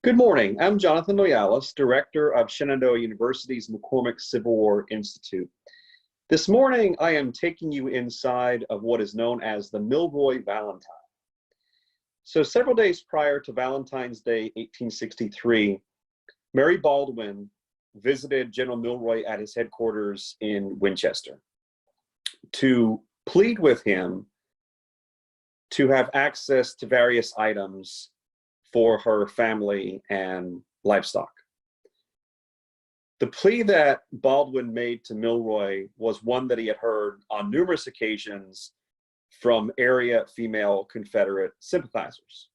Good morning. I'm Jonathan Loyalis, Director of Shenandoah University's McCormick Civil War Institute. This morning, I am taking you inside of what is known as the Milroy Valentine. So several days prior to Valentine's Day, 1863, Mary Baldwin visited General Milroy at his headquarters in Winchester to plead with him to have access to various items for her family and livestock. The plea that Baldwin made to Milroy was one that he had heard on numerous occasions from area female Confederate sympathizers.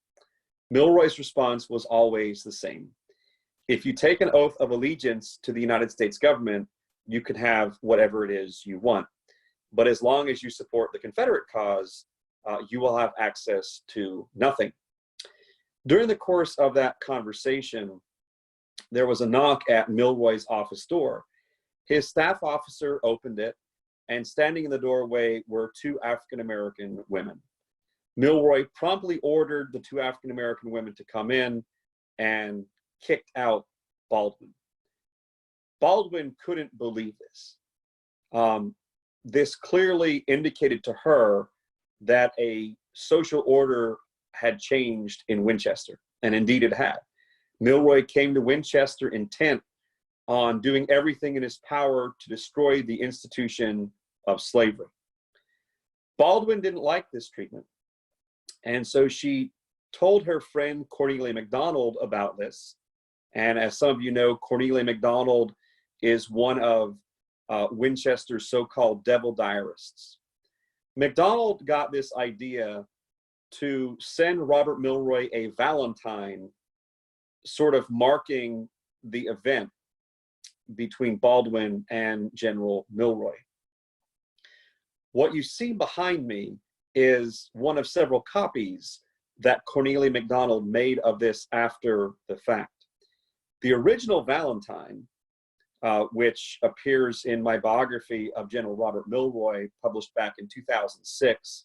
Milroy's response was always the same. If you take an oath of allegiance to the United States government, you can have whatever it is you want. But as long as you support the Confederate cause, you will have access to nothing. During the course of that conversation, there was a knock at Milroy's office door. His staff officer opened it, and standing in the doorway were two African-American women. Milroy promptly ordered the two African-American women to come in and kicked out Baldwin. Baldwin couldn't believe this. This clearly indicated to her that a social order had changed in Winchester, and indeed it had. Milroy came to Winchester intent on doing everything in his power to destroy the institution of slavery. Baldwin didn't like this treatment, and so she told her friend Cornelia MacDonald about this. And as some of you know, Cornelia MacDonald is one of Winchester's so-called devil diarists. MacDonald got this idea to send Robert Milroy a Valentine, sort of marking the event between Baldwin and General Milroy. What you see behind me is one of several copies that Cornelia MacDonald made of this after the fact. The original Valentine, which appears in my biography of General Robert Milroy, published back in 2006,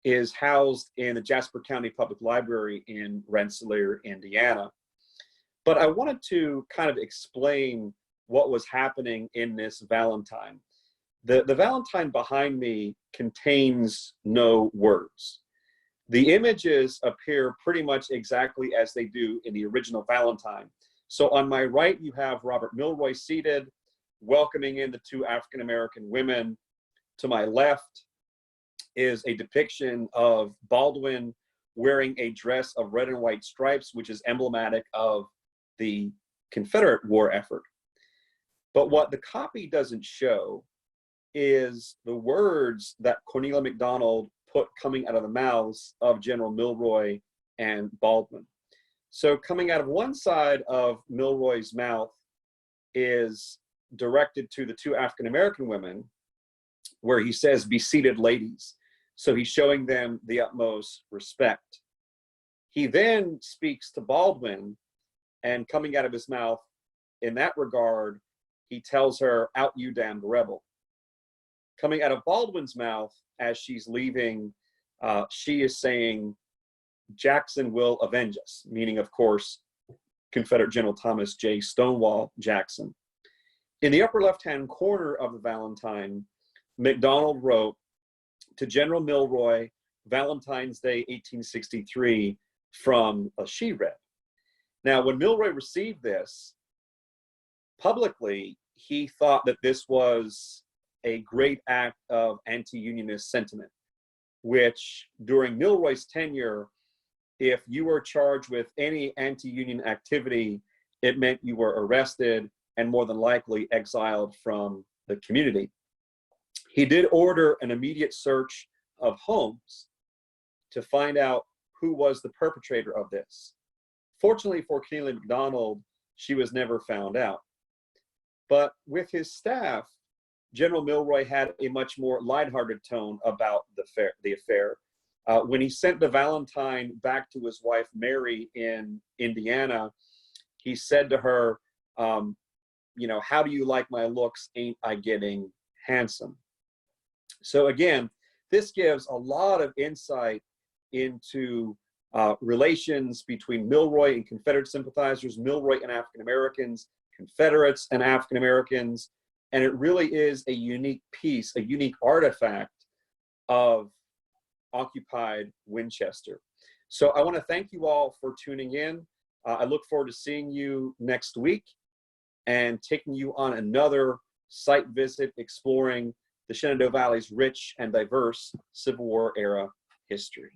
is housed in the Jasper County Public Library in Rensselaer, Indiana. But I wanted to kind of explain what was happening in this Valentine. The Valentine behind me contains no words. The images appear pretty much exactly as they do in the original Valentine. So on my right, you have Robert Milroy seated, welcoming in the two African-American women. To my left is a depiction of Baldwin wearing a dress of red and white stripes, which is emblematic of the Confederate war effort. But what the copy doesn't show is the words that Cornelia MacDonald put coming out of the mouths of General Milroy and Baldwin. So coming out of one side of Milroy's mouth is directed to the two African-American women, where he says, "Be seated, ladies." So he's showing them the utmost respect. He then speaks to Baldwin, and coming out of his mouth in that regard, he tells her, "Out you damned rebel." Coming out of Baldwin's mouth as she's leaving, she is saying, "Jackson will avenge us," meaning, of course, Confederate General Thomas J. Stonewall Jackson. In the upper left-hand corner of the Valentine, MacDonald wrote, "To General Milroy, Valentine's Day, 1863, from a she-red." Now, when Milroy received this, publicly, he thought that this was a great act of anti-unionist sentiment, which during Milroy's tenure, if you were charged with any anti-union activity, it meant you were arrested and more than likely exiled from the community. He did order an immediate search of homes to find out who was the perpetrator of this. Fortunately for Cornelia MacDonald, she was never found out. But with his staff, General Milroy had a much more lighthearted tone about the affair. When he sent the Valentine back to his wife, Mary, in Indiana, he said to her, "How do you like my looks? Ain't I getting handsome?" So again, this gives a lot of insight into relations between Milroy and Confederate sympathizers, Milroy and African Americans, Confederates and African Americans. And it really is a unique piece, a unique artifact of occupied Winchester. So I want to thank you all for tuning in. I look forward to seeing you next week and taking you on another site visit exploring the Shenandoah Valley's rich and diverse Civil War era history.